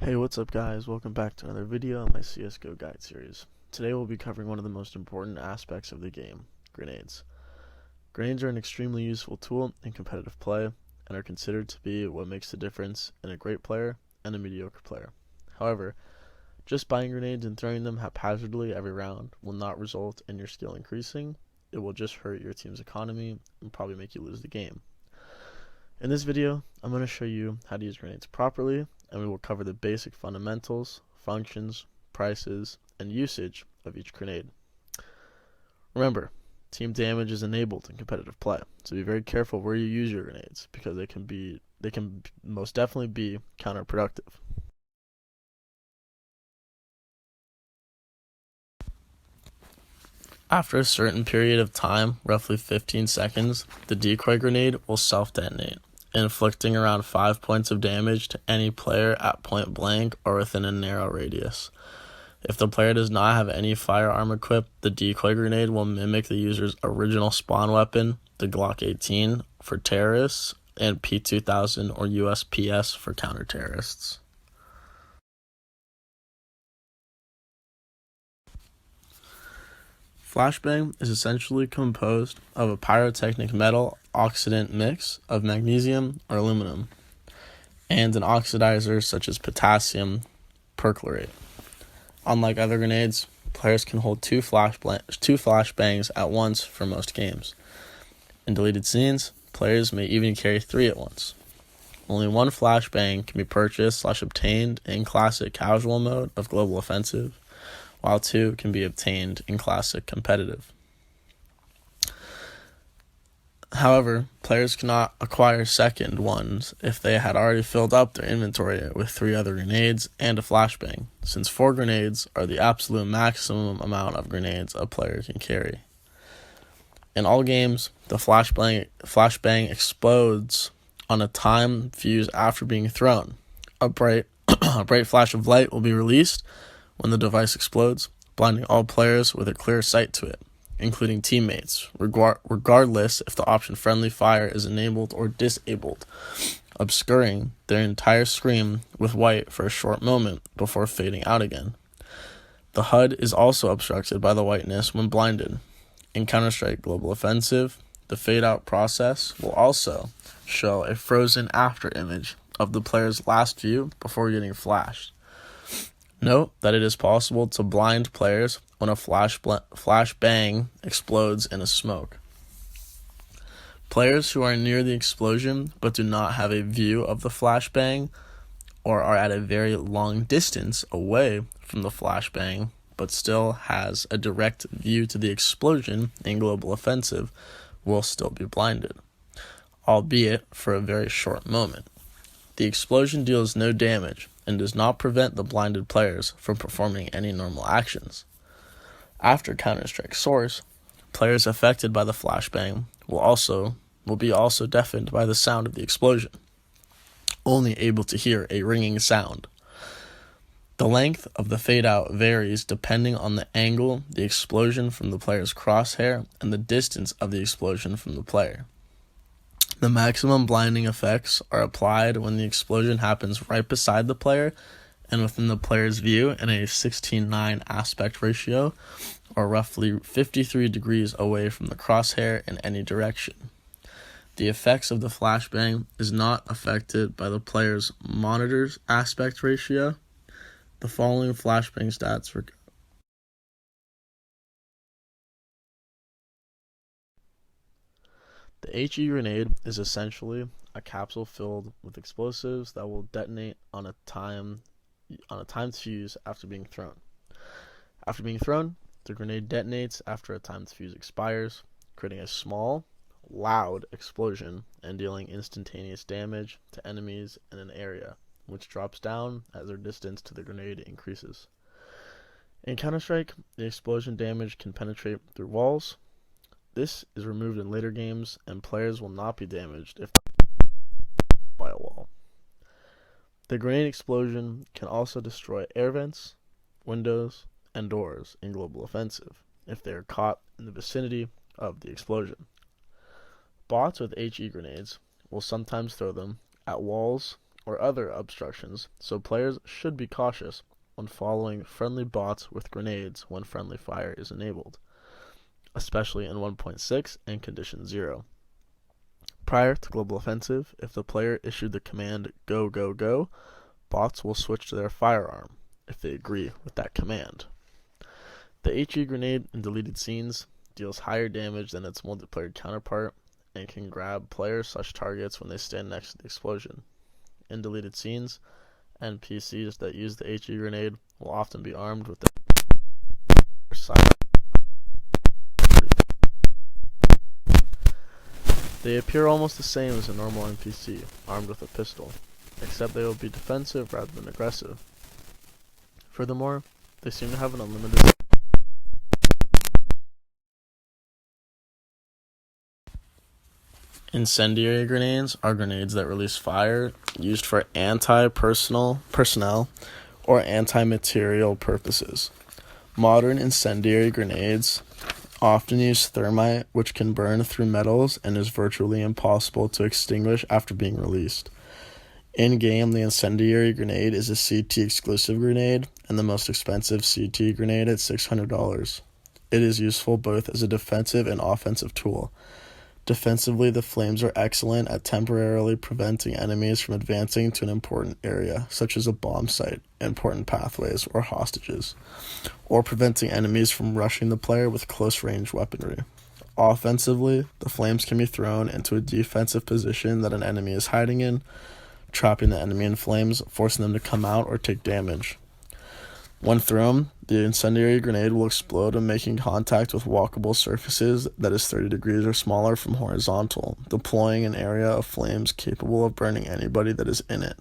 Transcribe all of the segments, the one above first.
Hey, what's up guys? Welcome back to another video on my CSGO guide series. Today we'll be covering one of the most important aspects of the game, grenades. Grenades are an extremely useful tool in competitive play and are considered to be what makes the difference in a great player and a mediocre player. However, just buying grenades and throwing them haphazardly every round will not result in your skill increasing. It will just hurt your team's economy and probably make you lose the game. In this video, I'm going to show you how to use grenades properly, and we will cover the basic fundamentals, functions, prices, and usage of each grenade. Remember, team damage is enabled in competitive play, so be very careful where you use your grenades because they can most definitely be counterproductive. After a certain period of time, roughly 15 seconds, the decoy grenade will self-detonate, inflicting around 5 points of damage to any player at point blank or within a narrow radius. If the player does not have any firearm equipped, the decoy grenade will mimic the user's original spawn weapon, the Glock 18 for terrorists, and P2000 or USPS for counter-terrorists. Flashbang is essentially composed of a pyrotechnic metal oxidant mix of magnesium or aluminum and an oxidizer such as potassium perchlorate. Unlike other grenades, players can hold two flashbangs at once for most games. In deleted scenes, players may even carry 3 at once. Only one flashbang can be purchased/obtained in classic casual mode of global offensive, while 2 can be obtained in classic competitive. However, players cannot acquire second ones if they had already filled up their inventory with 3 other grenades and a flashbang, since 4 grenades are the absolute maximum amount of grenades a player can carry. In all games, the flashbang explodes on a time fuse after being thrown. A bright flash of light will be released when the device explodes, blinding all players with a clear sight to it, including teammates, regardless if the option friendly fire is enabled or disabled, obscuring their entire screen with white for a short moment before fading out again. The HUD is also obstructed by the whiteness when blinded. In Counter-Strike Global Offensive, the fade-out process will also show a frozen after image of the player's last view before getting flashed. Note that it is possible to blind players when a flashbang explodes in a smoke. Players who are near the explosion but do not have a view of the flashbang or are at a very long distance away from the flashbang but still has a direct view to the explosion in Global Offensive will still be blinded, albeit for a very short moment. The explosion deals no damage and does not prevent the blinded players from performing any normal actions. After Counter-Strike Source, players affected by the flashbang will be also deafened by the sound of the explosion, only able to hear a ringing sound. The length of the fade-out varies depending on the angle the explosion from the player's crosshair and the distance of the explosion from the player. The maximum blinding effects are applied when the explosion happens right beside the player and within the player's view in a 16:9 aspect ratio, or roughly 53 degrees away from the crosshair in any direction. The effects of the flashbang is not affected by the player's monitor's aspect ratio. The following flashbang stats for the HE grenade is essentially a capsule filled with explosives that will detonate on a timed fuse after being thrown. After being thrown, the grenade detonates after a timed fuse expires, creating a small, loud explosion and dealing instantaneous damage to enemies in an area, which drops down as their distance to the grenade increases. In Counter-Strike, the explosion damage can penetrate through walls. This is removed in later games, and players will not be damaged if by a wall. The grenade explosion can also destroy air vents, windows, and doors in Global Offensive if they are caught in the vicinity of the explosion. Bots with HE grenades will sometimes throw them at walls or other obstructions, so players should be cautious when following friendly bots with grenades when friendly fire is enabled, especially in 1.6 and Condition 0. Prior to Global Offensive, if the player issued the command "Go, go, go," bots will switch to their firearm if they agree with that command. The HE grenade in deleted scenes deals higher damage than its multiplayer counterpart and can grab player/targets when they stand next to the explosion. In deleted scenes, NPCs that use the HE grenade will often be armed with their side. They appear almost the same as a normal NPC, armed with a pistol, except they will be defensive rather than aggressive. Furthermore, they seem to have an unlimited Incendiary grenades are grenades that release fire used for anti-personnel or anti-material purposes. Modern incendiary grenades often use thermite, which can burn through metals and is virtually impossible to extinguish after being released. In-game, the incendiary grenade is a CT exclusive grenade and the most expensive CT grenade at $600. It is useful both as a defensive and offensive tool. Defensively, the flames are excellent at temporarily preventing enemies from advancing to an important area, such as a bomb site, important pathways, or hostages, or preventing enemies from rushing the player with close-range weaponry. Offensively, the flames can be thrown into a defensive position that an enemy is hiding in, trapping the enemy in flames, forcing them to come out or take damage. When thrown, the incendiary grenade will explode and making contact with walkable surfaces that is 30 degrees or smaller from horizontal, deploying an area of flames capable of burning anybody that is in it.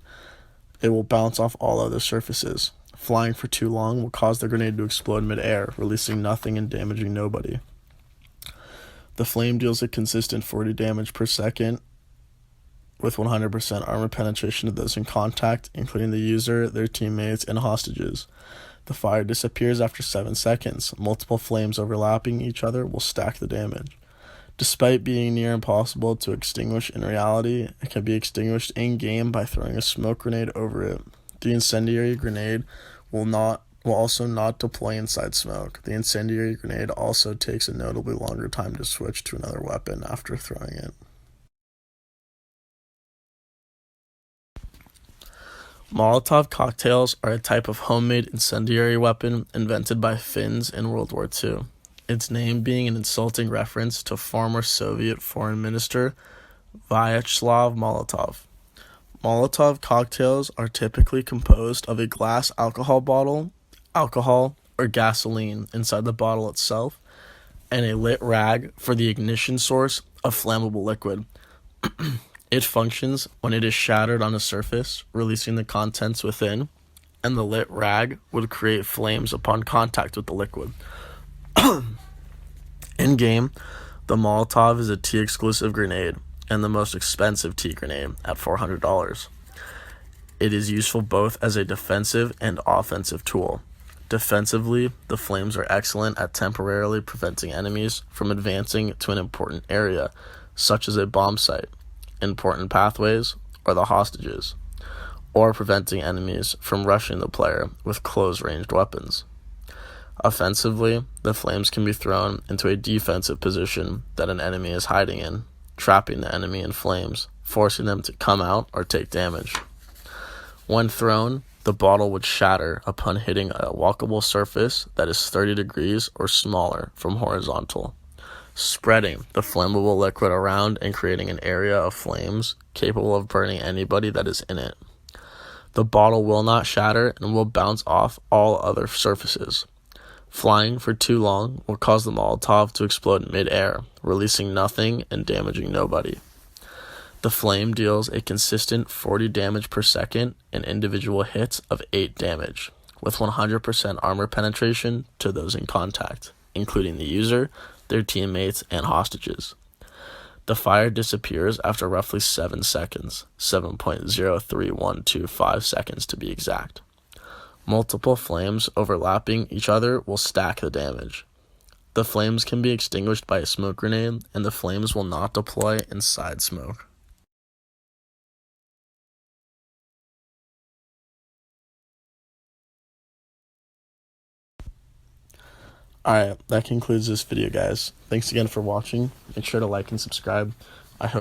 It will bounce off all other surfaces. Flying for too long will cause the grenade to explode mid-air, releasing nothing and damaging nobody. The flame deals a consistent 40 damage per second with 100% armor penetration to those in contact, including the user, their teammates, and hostages. The fire disappears after 7 seconds. Multiple flames overlapping each other will stack the damage. Despite being near impossible to extinguish in reality, it can be extinguished in-game by throwing a smoke grenade over it. The incendiary grenade will also not deploy inside smoke. The incendiary grenade also takes a notably longer time to switch to another weapon after throwing it. Molotov cocktails are a type of homemade incendiary weapon invented by Finns in World War II, its name being an insulting reference to former Soviet Foreign Minister Vyacheslav Molotov. Molotov cocktails are typically composed of a glass alcohol bottle, alcohol, or gasoline inside the bottle itself, and a lit rag for the ignition source of flammable liquid. It functions when it is shattered on a surface, releasing the contents within, and the lit rag would create flames upon contact with the liquid. In-game, the Molotov is a T-exclusive grenade, and the most expensive T grenade at $400. It is useful both as a defensive and offensive tool. Defensively, the flames are excellent at temporarily preventing enemies from advancing to an important area, such as a bomb site, important pathways, or the hostages, or preventing enemies from rushing the player with close-ranged weapons. Offensively, the flames can be thrown into a defensive position that an enemy is hiding in, trapping the enemy in flames, forcing them to come out or take damage. When thrown, the bottle would shatter upon hitting a walkable surface that is 30 degrees or smaller from horizontal, spreading the flammable liquid around and creating an area of flames capable of burning anybody that is in it. The bottle will not shatter and will bounce off all other surfaces. Flying for too long will cause the Molotov to explode mid-air, releasing nothing and damaging nobody. The flame deals a consistent 40 damage per second and individual hits of 8 damage, with 100% armor penetration to those in contact, including the user, their teammates, and hostages. The fire disappears after roughly 7 seconds, 7.03125 seconds to be exact. Multiple flames overlapping each other will stack the damage. The flames can be extinguished by a smoke grenade, and the flames will not deploy inside smoke. Alright, that concludes this video, guys. Thanks again for watching. Make sure to like and subscribe.